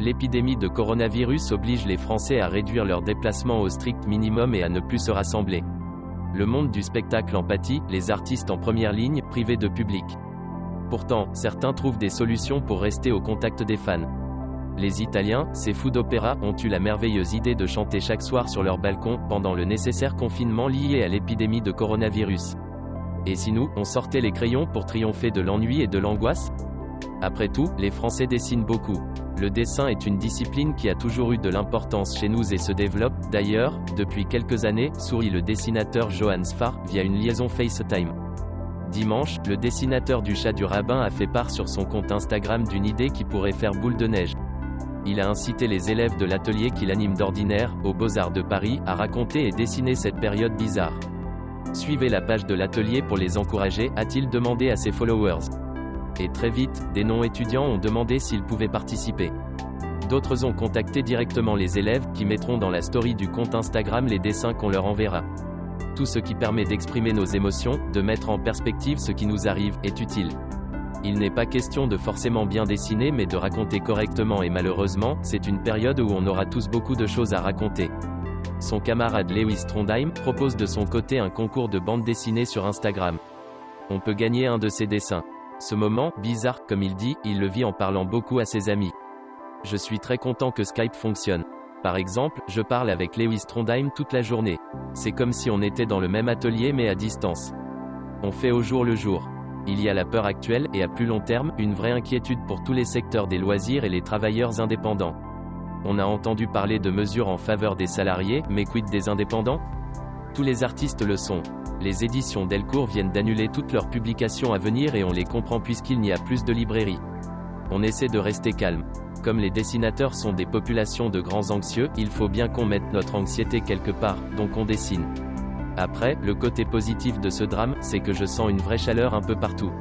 L'épidémie de coronavirus oblige les Français à réduire leurs déplacements au strict minimum et à ne plus se rassembler. Le monde du spectacle en pâtit, les artistes en première ligne, privés de public. Pourtant, certains trouvent des solutions pour rester au contact des fans. Les Italiens, ces fous d'opéra, ont eu la merveilleuse idée de chanter chaque soir sur leur balcon, pendant le nécessaire confinement lié à l'épidémie de coronavirus. Et si nous, on sortait les crayons pour triompher de l'ennui et de l'angoisse ? Après tout, les Français dessinent beaucoup. Le dessin est une discipline qui a toujours eu de l'importance chez nous et se développe. D'ailleurs, depuis quelques années, sourit le dessinateur Johann Sfar, via une liaison FaceTime. Dimanche, le dessinateur du chat du rabbin a fait part sur son compte Instagram d'une idée qui pourrait faire boule de neige. Il a incité les élèves de l'atelier qu'il anime d'ordinaire, aux Beaux-Arts de Paris, à raconter et dessiner cette période bizarre. Suivez la page de l'atelier pour les encourager, a-t-il demandé à ses followers. Et très vite, des non-étudiants ont demandé s'ils pouvaient participer. D'autres ont contacté directement les élèves, qui mettront dans la story du compte Instagram les dessins qu'on leur enverra. Tout ce qui permet d'exprimer nos émotions, de mettre en perspective ce qui nous arrive, est utile. Il n'est pas question de forcément bien dessiner mais de raconter correctement et malheureusement, c'est une période où on aura tous beaucoup de choses à raconter. Son camarade Lewis Trondheim propose de son côté un concours de bande dessinée sur Instagram. On peut gagner un de ses dessins. Ce moment, bizarre, comme il dit, il le vit en parlant beaucoup à ses amis. Je suis très content que Skype fonctionne. Par exemple, je parle avec Lewis Trondheim toute la journée. C'est comme si on était dans le même atelier mais à distance. On fait au jour le jour. Il y a la peur actuelle, et à plus long terme, une vraie inquiétude pour tous les secteurs des loisirs et les travailleurs indépendants. On a entendu parler de mesures en faveur des salariés, mais quid des indépendants ? Tous les artistes le sont. Les éditions Delcourt viennent d'annuler toutes leurs publications à venir et on les comprend puisqu'il n'y a plus de librairies. On essaie de rester calme. Comme les dessinateurs sont des populations de grands anxieux, il faut bien qu'on mette notre anxiété quelque part, donc on dessine. Après, le côté positif de ce drame, c'est que je sens une vraie chaleur un peu partout.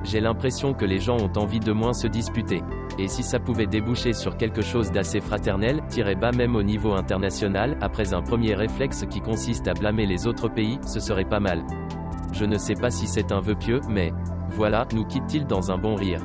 J'ai l'impression que les gens ont envie de moins se disputer. Et si ça pouvait déboucher sur quelque chose d'assez fraternel, tirer bas même au niveau international, après un premier réflexe qui consiste à blâmer les autres pays, ce serait pas mal. Je ne sais pas si c'est un vœu pieux, mais voilà, nous quitte-t-il dans un bon rire.